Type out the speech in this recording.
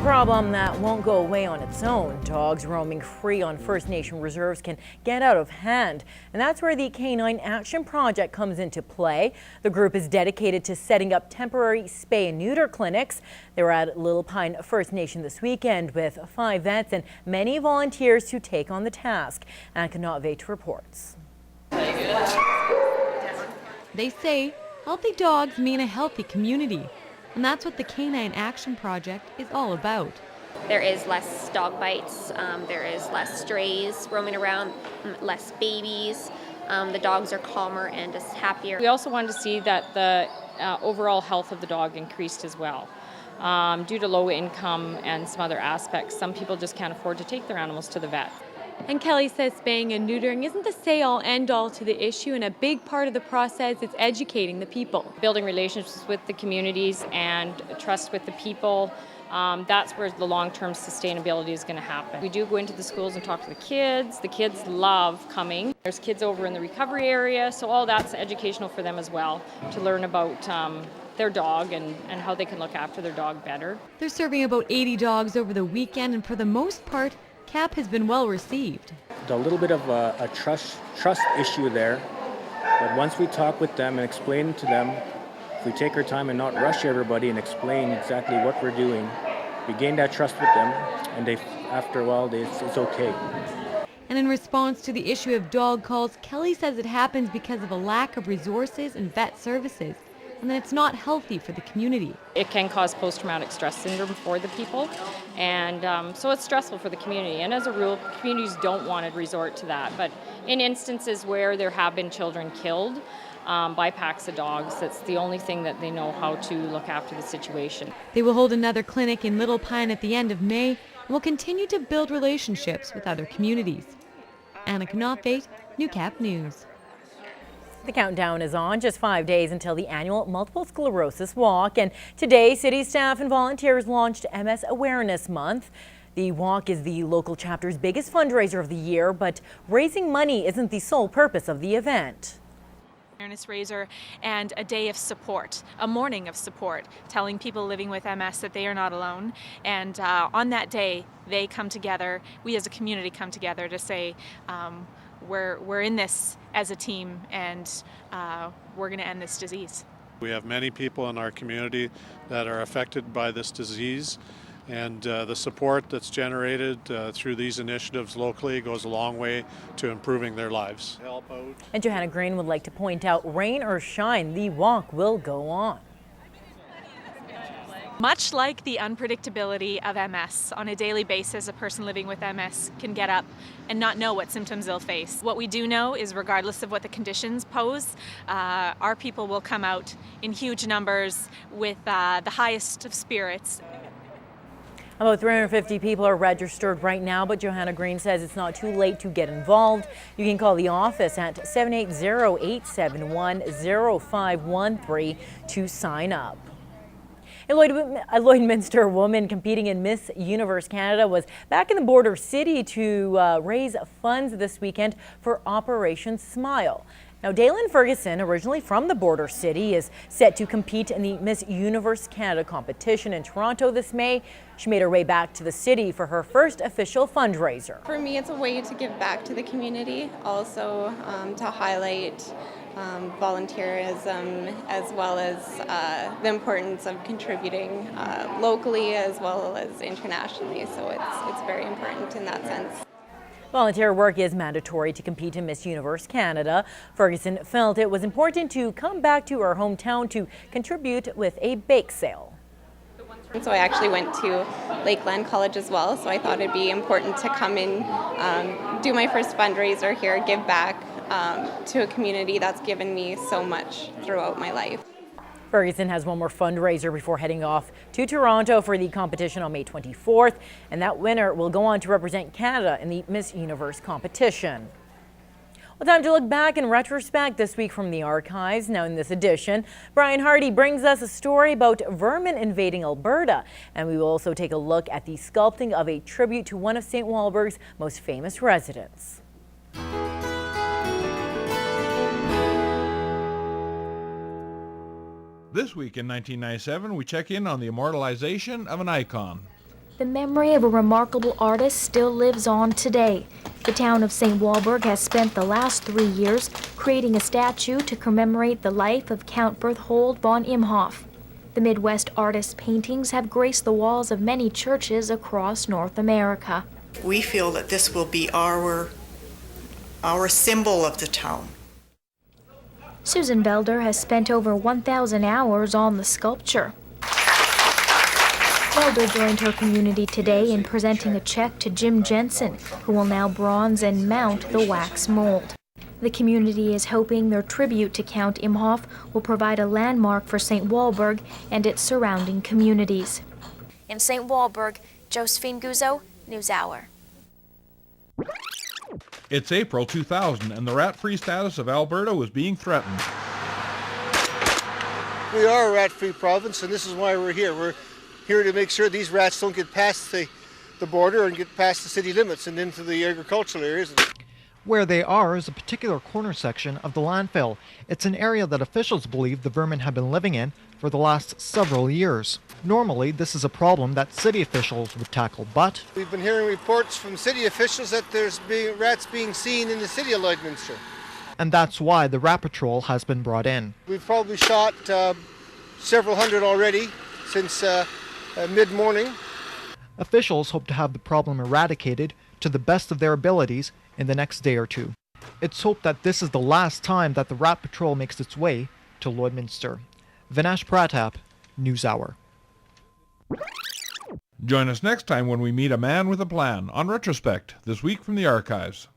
problem that won't go away on its own. Dogs roaming free on First Nation reserves can get out of hand, and that's where the Canine Action Project comes into play. The group is dedicated to setting up temporary spay and neuter clinics. They were at Little Pine First Nation this weekend with 5 vets and many volunteers to take on the task. Canine Action reports. They say healthy dogs mean a healthy community. And that's what the Canine Action Project is all about. There is less dog bites, there is less strays roaming around, less babies. The dogs are calmer and just happier. We also wanted to see that the overall health of the dog increased as well. Due to low income and some other aspects, some people just can't afford to take their animals to the vet. And Kelly says spaying and neutering isn't the say-all end-all to the issue, and a big part of the process is educating the people. Building relationships with the communities and trust with the people, that's where the long-term sustainability is going to happen. We do go into the schools and talk to the kids. The kids love coming. There's kids over in the recovery area, so all that's educational for them as well, to learn about their dog and how they can look after their dog better. They're serving about 80 dogs over the weekend, and for the most part, CAP has been well received. A little bit of a trust issue there, but once we talk with them and explain to them, if we take our time and not rush everybody and explain exactly what we're doing, we gain that trust with them, and after a while it's okay. And in response to the issue of dog calls, Kelly says it happens because of a lack of resources and vet services, and that it's not healthy for the community. It can cause post-traumatic stress syndrome for the people, and so it's stressful for the community. And as a rule, communities don't want to resort to that. But in instances where there have been children killed by packs of dogs, that's the only thing that they know how to look after the situation. They will hold another clinic in Little Pine at the end of May and will continue to build relationships with other communities. Canine Action, Newcap News. The countdown is on, just 5 days until the annual Multiple Sclerosis Walk, and today city staff and volunteers launched MS Awareness Month. The walk is the local chapter's biggest fundraiser of the year, but raising money isn't the sole purpose of the event. Awareness raiser and a day of support, a morning of support, telling people living with MS that they are not alone. And on that day, they come together, we as a community come together to say, we're in this as a team, and we're going to end this disease. We have many people in our community that are affected by this disease, and the support that's generated through these initiatives locally goes a long way to improving their lives. Help out. And Johanna Green would like to point out, rain or shine, the walk will go on. Much like the unpredictability of MS, on a daily basis, a person living with MS can get up and not know what symptoms they'll face. What we do know is, regardless of what the conditions pose, our people will come out in huge numbers with the highest of spirits. About 350 people are registered right now, but Johanna Green says it's not too late to get involved. You can call the office at 780-871-0513 to sign up. A Lloydminster woman competing in Miss Universe Canada was back in the border city to raise funds this weekend for Operation Smile. Now, Daylin Ferguson, originally from the border city, is set to compete in the Miss Universe Canada competition in Toronto this May. She made her way back to the city for her first official fundraiser. For me, it's a way to give back to the community, also to highlight volunteerism, as well as the importance of contributing locally as well as internationally. So it's very important in that sense. Volunteer work is mandatory to compete in Miss Universe Canada. Ferguson felt it was important to come back to her hometown to contribute with a bake sale. So I actually went to Lakeland College as well, so I thought it'd be important to come in, do my first fundraiser here, give back to a community that's given me so much throughout my life. Ferguson has one more fundraiser before heading off to Toronto for the competition on May 24th, and that winner will go on to represent Canada in the Miss Universe competition. Well, time to look back in retrospect this week from the archives. Now in this edition, Brian Hardy brings us a story about vermin invading Alberta, and we will also take a look at the sculpting of a tribute to one of St. Walburg's most famous residents. This week in 1997, we check in on the immortalization of an icon. The memory of a remarkable artist still lives on today. The town of St. Walburg has spent the last 3 years creating a statue to commemorate the life of Count Berthold von Imhoff. The Midwest artist's paintings have graced the walls of many churches across North America. We feel that this will be our symbol of the town. Susan Belder has spent over 1,000 hours on the sculpture. Belder joined her community today in presenting a check to Jim Jensen, who will now bronze and mount the wax mold. The community is hoping their tribute to Count Imhoff will provide a landmark for St. Walburg and its surrounding communities. In St. Walburg, Josephine Guzzo, NewsHour. It's April 2000 and the rat-free status of Alberta was being threatened. We are a rat-free province, and this is why we're here. We're here to make sure these rats don't get past the border and get past the city limits and into the agricultural areas. Where they are is a particular corner section of the landfill. It's an area that officials believe the vermin have been living in for the last several years. Normally, this is a problem that city officials would tackle, but we've been hearing reports from city officials that there's rats being seen in the city of Lloydminster. And that's why the Rat Patrol has been brought in. We've probably shot several hundred already since mid-morning. Officials hope to have the problem eradicated to the best of their abilities in the next day or two. It's hoped that this is the last time that the Rat Patrol makes its way to Lloydminster. Vinesh Pratap, NewsHour. Join us next time when we meet a man with a plan on Retrospect, this week from the archives.